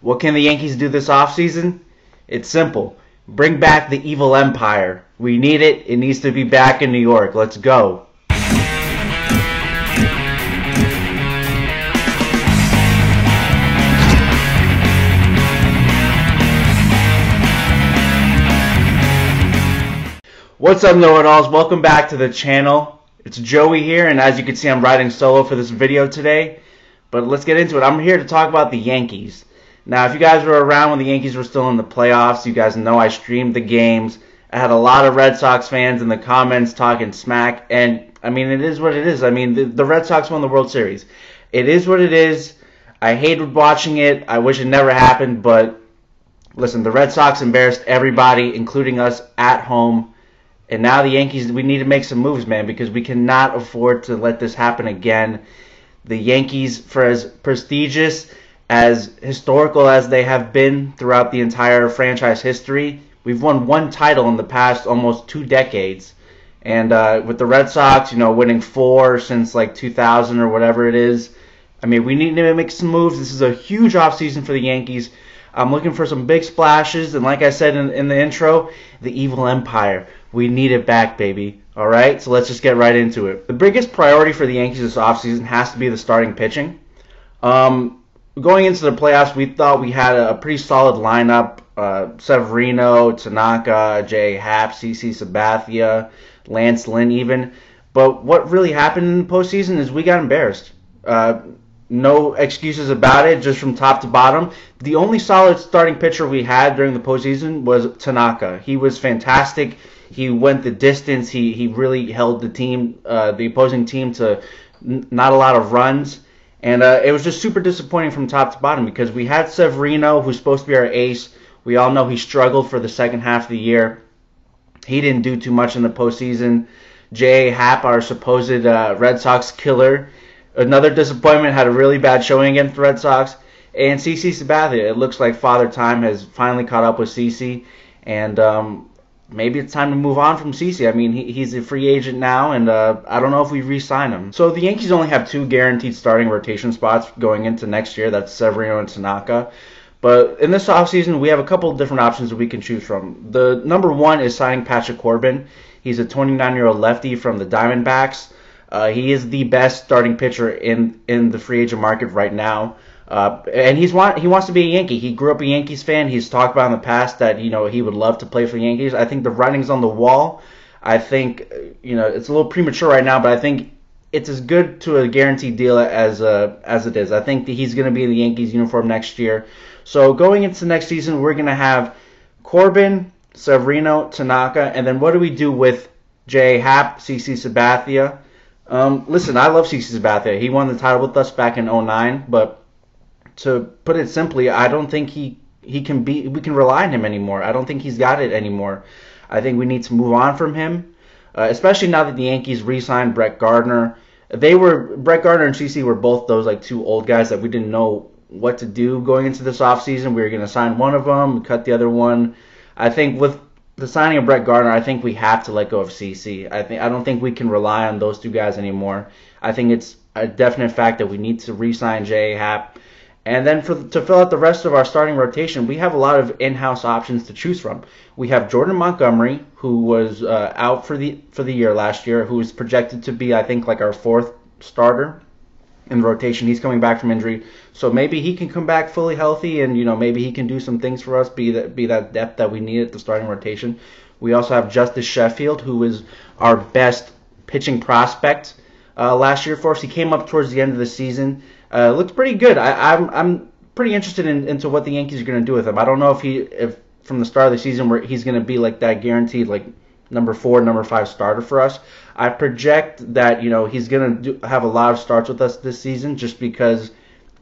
What can the Yankees do this offseason? It's simple. Bring back the evil empire. We need it. It needs to be back in New York. Let's go. What's up, know-it-alls? Welcome back to the channel. It's Joey here, and as you can see, I'm riding solo for this video today. But let's get into it. I'm here to talk about the Yankees. Now, if you guys were around when the Yankees were still in the playoffs, you guys know I streamed the games. I had a lot of Red Sox fans in the comments talking smack, and I mean, it is what it is. I mean, the Red Sox won the World Series. It is what it is. I hated watching it. I wish it never happened, but listen, the Red Sox embarrassed everybody, including us at home. And now the Yankees, we need to make some moves, man, because we cannot afford to let this happen again. The Yankees, for as prestigious, as historical as they have been throughout the entire franchise history, we've won one title in the past almost 2 decades. And with the Red Sox, winning 4 since like 2000 or whatever it is, I mean, we need to make some moves. This is a huge offseason for the Yankees. I'm looking for some big splashes, and like I said in the intro, the evil empire. We need it back, baby. All right, so let's just get right into it. The biggest priority for the Yankees this offseason has to be the starting pitching. Going into the playoffs, we thought we had a pretty solid lineup. Severino, Tanaka, J. Happ, CC Sabathia, Lance Lynn even. But what really happened in the postseason is we got embarrassed. No excuses about it, just from top to bottom. The only solid starting pitcher we had during the postseason was Tanaka. He was fantastic. He went the distance. He really held the team, the opposing team, to not a lot of runs. And it was just super disappointing from top to bottom because we had Severino, who's supposed to be our ace. We all know he struggled for the second half of the year. He didn't do too much in the postseason. J. Happ, our supposed Red Sox killer, another disappointment, had a really bad showing against the Red Sox. And CC Sabathia, it looks like Father Time has finally caught up with CC. And maybe it's time to move on from CC. I mean, he's a free agent now, and I don't know if we re-sign him. So the Yankees only have 2 guaranteed starting rotation spots going into next year. That's Severino and Tanaka. But in this offseason, we have a couple of different options that we can choose from. The number one is signing Patrick Corbin. He's a 29-year-old lefty from the Diamondbacks. He is the best starting pitcher in the free agent market right now. And he wants to be a Yankee. He grew up a Yankees fan. He's talked about in the past that he would love to play for the Yankees. I think the writing's on the wall. I think it's a little premature right now, but I think it's as good to a guaranteed deal as it is. I think that he's going to be in the Yankees uniform next year. So going into next season, we're going to have Corbin, Severino, Tanaka, and then what do we do with J. Happ, CC Sabathia? Listen, I love CC Sabathia. He won the title with us back in 2009, but to put it simply, I don't think we can rely on him anymore. I don't think he's got it anymore. I think we need to move on from him, especially now that the Yankees re-signed Brett Gardner. Brett Gardner and CC were both those like 2 old guys that we didn't know what to do going into this offseason. We were going to sign one of them, cut the other one. I think with the signing of Brett Gardner, I think we have to let go of CC. I don't think we can rely on those 2 guys anymore. I think it's a definite fact that we need to re-sign J. Happ. And then to fill out the rest of our starting rotation, we have a lot of in-house options to choose from. We have Jordan Montgomery, who was out for the year last year, who is projected to be, I think, like our 4th starter in the rotation. He's coming back from injury, so maybe he can come back fully healthy, and maybe he can do some things for us, be that depth that we need at the starting rotation. We also have Justice Sheffield, who is our best pitching prospect last year for us. He came up towards the end of the season. Looked pretty good. I'm pretty interested into what the Yankees are going to do with him. I don't know if from the start of the season where he's going to be like that guaranteed like number 4, number 5 starter for us. I project that he's going to have a lot of starts with us this season just because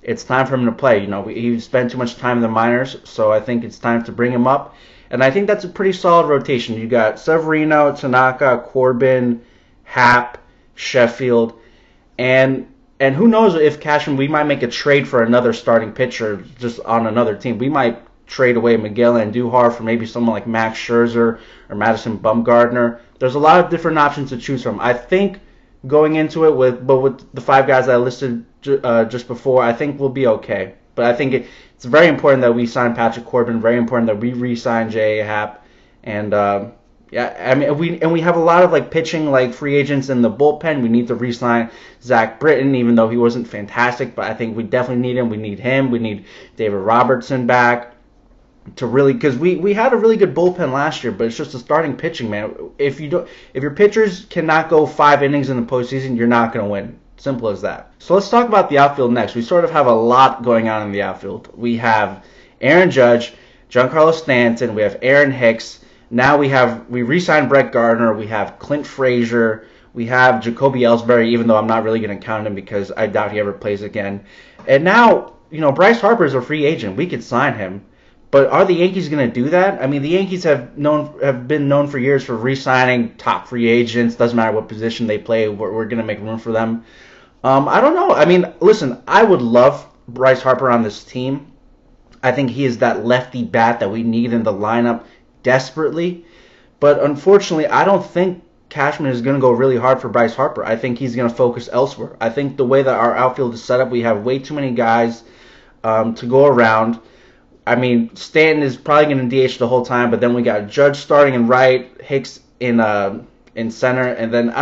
it's time for him to play. He spent too much time in the minors, so I think it's time to bring him up. And I think that's a pretty solid rotation. You got Severino, Tanaka, Corbin, Happ, Sheffield, and who knows if Cashman, we might make a trade for another starting pitcher just on another team. We might trade away Miguel Andujar for maybe someone like Max Scherzer or Madison Bumgarner. There's a lot of different options to choose from. I think going into it with the 5 guys that I listed just before, I think we'll be okay. But I think it's very important that we sign Patrick Corbin. Very important that we re-sign J.A. Happ. And yeah, I mean, we have a lot of like pitching like free agents in the bullpen. We need to re-sign Zach Britton, even though he wasn't fantastic. But I think we definitely need him. We need him. We need David Robertson back to really, because we had a really good bullpen last year, but it's just the starting pitching, man. If your pitchers cannot go 5 innings in the postseason, you're not going to win. Simple as that. So let's talk about the outfield next. We sort of have a lot going on in the outfield. We have Aaron Judge, Giancarlo Stanton, we have Aaron Hicks. Now we re-signed Brett Gardner. We have Clint Frazier. We have Jacoby Ellsbury, even though I'm not really going to count him because I doubt he ever plays again. And now, Bryce Harper is a free agent. We could sign him. But are the Yankees going to do that? I mean, the Yankees have been known for years for re-signing top free agents. Doesn't matter what position they play. We're going to make room for them. I don't know. I mean, listen, I would love Bryce Harper on this team. I think he is that lefty bat that we need in the lineup desperately. But unfortunately, I don't think Cashman is going to go really hard for Bryce Harper. I think he's going to focus elsewhere. I think the way that our outfield is set up, we have way too many guys to go around. I mean, Stanton is probably going to DH the whole time, but then we got Judge starting in right, Hicks in center, and then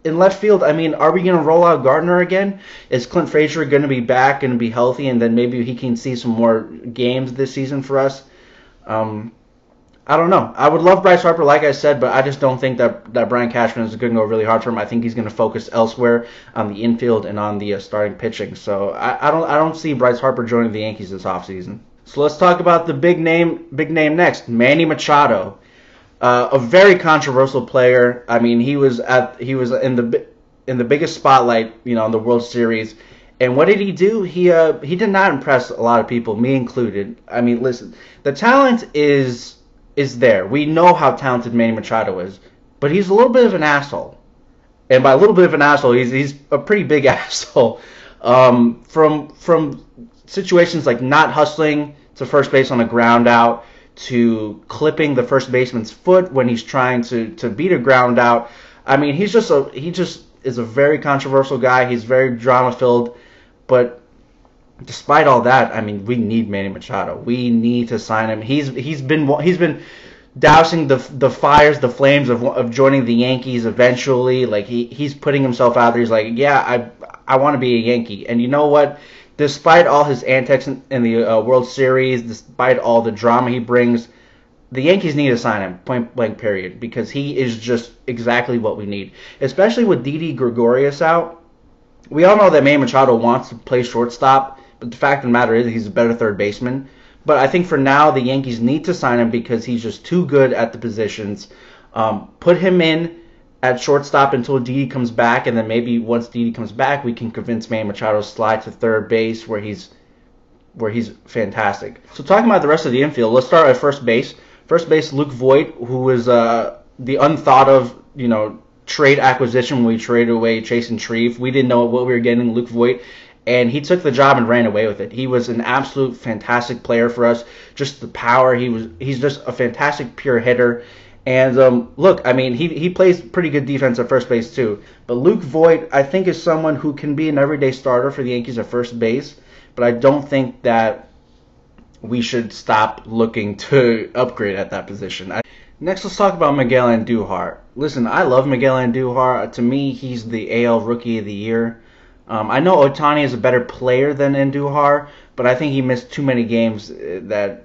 in left field. I mean, are we going to roll out Gardner again? Is Clint Frazier going to be back and be healthy, and then maybe he can see some more games this season for us? I don't know. I would love Bryce Harper, like I said, but I just don't think that Brian Cashman is going to go really hard for him. I think he's going to focus elsewhere on the infield and on the starting pitching. So I don't see Bryce Harper joining the Yankees this offseason. So let's talk about the big name next, Manny Machado, a very controversial player. I mean, he was in the biggest spotlight, in the World Series. And what did he do? He did not impress a lot of people, me included. I mean, listen, the talent is there. We know how talented Manny Machado is, but he's a little bit of an asshole. And by a little bit of an asshole, he's a pretty big asshole. From situations like not hustling to first base on a ground out, to clipping the first baseman's foot when he's trying to beat a ground out. I mean, he just is a very controversial guy. He's very drama filled, but despite all that, I mean, we need Manny Machado. We need to sign him. He's been dousing the fires, the flames of joining the Yankees eventually. Like he's putting himself out there. He's like, yeah, I want to be a Yankee. And you know what? Despite all his antics in the World Series, despite all the drama he brings, the Yankees need to sign him, point blank period, because he is just exactly what we need. Especially with Didi Gregorius out. We all know that Manny Machado wants to play shortstop, but the fact of the matter is he's a better third baseman. But I think for now the Yankees need to sign him because he's just too good at the positions. Put him in at shortstop until Didi comes back, and then maybe once Didi comes back, we can convince Manny Machado to slide to third base where he's fantastic. So talking about the rest of the infield, let's start at first base. First base, Luke Voit, who was the unthought of trade acquisition when we traded away Chase and Shreve. We didn't know what we were getting, Luke Voit, and he took the job and ran away with it. He was an absolute fantastic player for us. Just the power. He's just a fantastic pure hitter. And look, I mean, he plays pretty good defense at first base too. But Luke Voit, I think, is someone who can be an everyday starter for the Yankees at first base. But I don't think that we should stop looking to upgrade at that position. Next, let's talk about Miguel Andujar. Listen, I love Miguel Andujar. To me, he's the AL Rookie of the Year. I know Ohtani is a better player than Andujar, but I think he missed too many games that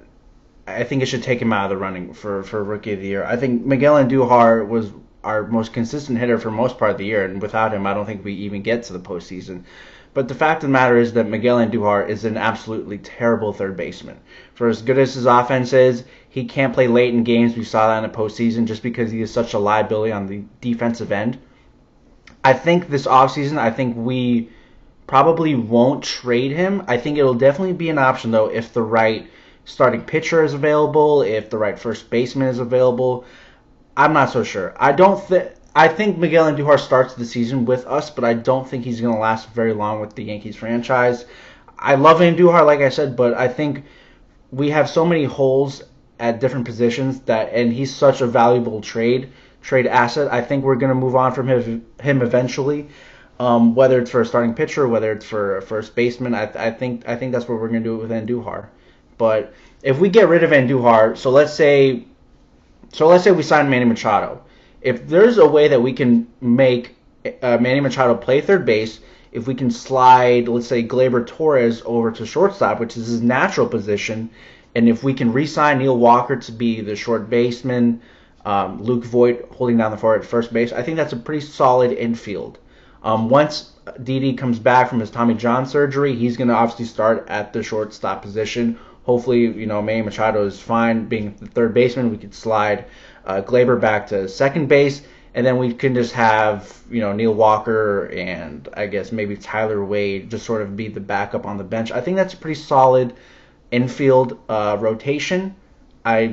I think it should take him out of the running for Rookie of the Year. I think Miguel Andujar was our most consistent hitter for most part of the year, and without him, I don't think we even get to the postseason. But the fact of the matter is that Miguel Andujar is an absolutely terrible third baseman. For as good as his offense is, he can't play late in games. We saw that in the postseason just because he is such a liability on the defensive end. I think this offseason, I think we probably won't trade him. I think it'll definitely be an option, though, if the right starting pitcher is available, if the right first baseman is available. I'm not so sure. I think Miguel Andujar starts the season with us, but I don't think he's going to last very long with the Yankees franchise. I love Andujar, like I said, but I think we have so many holes at different positions and he's such a valuable trade asset. I think we're going to move on from him eventually. whether it's for a starting pitcher, whether it's for a first baseman. I think that's what we're going to do with Andujar. But if we get rid of Andujar, so let's say we sign Manny Machado. If there's a way that we can make Manny Machado play third base, if we can slide, let's say, Gleyber Torres over to shortstop, which is his natural position, and if we can re-sign Neil Walker to be the short baseman, Luke Voit holding down the fort at first base, I think that's a pretty solid infield. Once Didi comes back from his Tommy John surgery, he's going to obviously start at the shortstop position. Hopefully, Manny Machado is fine being the third baseman. We could slide Gleyber back to second base, and then we can just have Neil Walker and I guess maybe Tyler Wade just sort of be the backup on the bench. I think that's a pretty solid infield rotation. I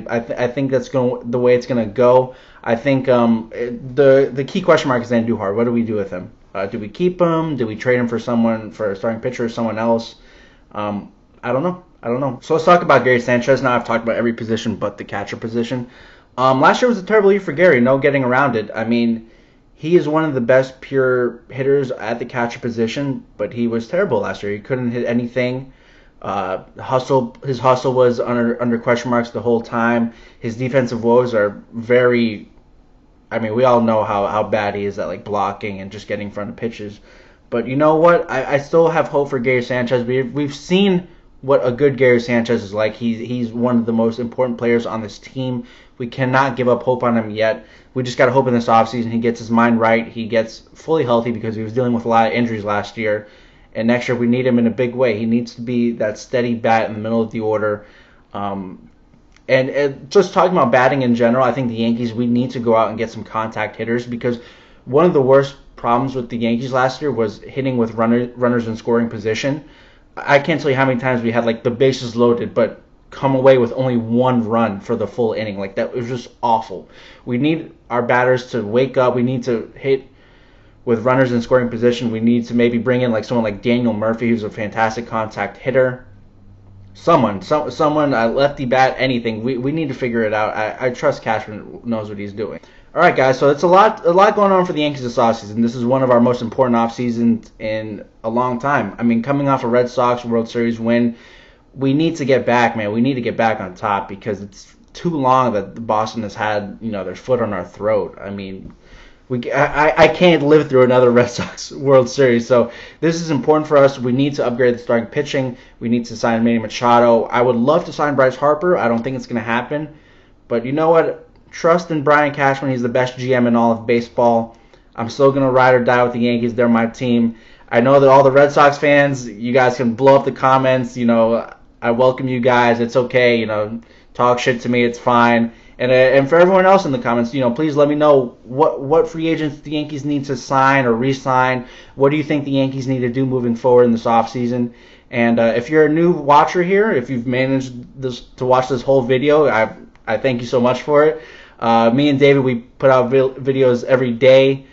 think that's the way it's going to go. I think the key question mark is Andujar. What do we do with him? Do we keep him? Do we trade him for a starting pitcher or someone else? I don't know. So let's talk about Gary Sanchez. Now I've talked about every position but the catcher position. Last year was a terrible year for Gary. No getting around it. I mean, he is one of the best pure hitters at the catcher position, but he was terrible last year. He couldn't hit anything. His hustle was under question marks the whole time. His defensive woes are very. I mean, we all know how bad he is at blocking and just getting in front of pitches. But you know what? I still have hope for Gary Sanchez. We've seen what a good Gary Sanchez is like. He's one of the most important players on this team. We cannot give up hope on him yet. We just got to hope in this offseason he gets his mind right. He gets fully healthy because he was dealing with a lot of injuries last year. And next year we need him in a big way. He needs to be that steady bat in the middle of the order. And just talking about batting in general, I think the Yankees, we need to go out and get some contact hitters because one of the worst problems with the Yankees last year was hitting with runners in scoring position. I can't tell you how many times we had the bases loaded but come away with only one run for the full inning. That was just awful. We need our batters to wake up. We need to hit with runners in scoring position. We need to maybe bring in someone like Daniel Murphy, who's a fantastic contact hitter. Someone, a lefty bat, anything. We need to figure it out. I trust Cashman knows what he's doing. All right, guys. So it's a lot going on for the Yankees this offseason. This is one of our most important offseasons in a long time. I mean, coming off a Red Sox World Series win, we need to get back, man. We need to get back on top because it's too long that Boston has had their foot on our throat. I mean, I can't live through another Red Sox World Series. So this is important for us. We need to upgrade the starting pitching. We need to sign Manny Machado. I would love to sign Bryce Harper. I don't think it's going to happen. But you know what? Trust in Brian Cashman. He's the best GM in all of baseball. I'm still going to ride or die with the Yankees. They're my team. I know that all the Red Sox fans, you guys can blow up the comments. I welcome you guys. It's okay. Talk shit to me. It's fine. And for everyone else in the comments, please let me know what free agents the Yankees need to sign or re-sign. What do you think the Yankees need to do moving forward in this offseason? And if you're a new watcher here, if you've managed to watch this whole video, I thank you so much for it. Me and David, we put out videos every day.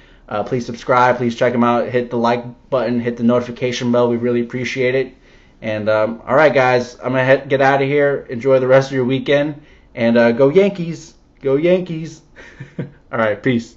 Please subscribe. Please check them out. Hit the like button. Hit the notification bell. We really appreciate it. And all right, guys, I'm going to get out of here. Enjoy the rest of your weekend. And go Yankees. Go Yankees. All right, peace.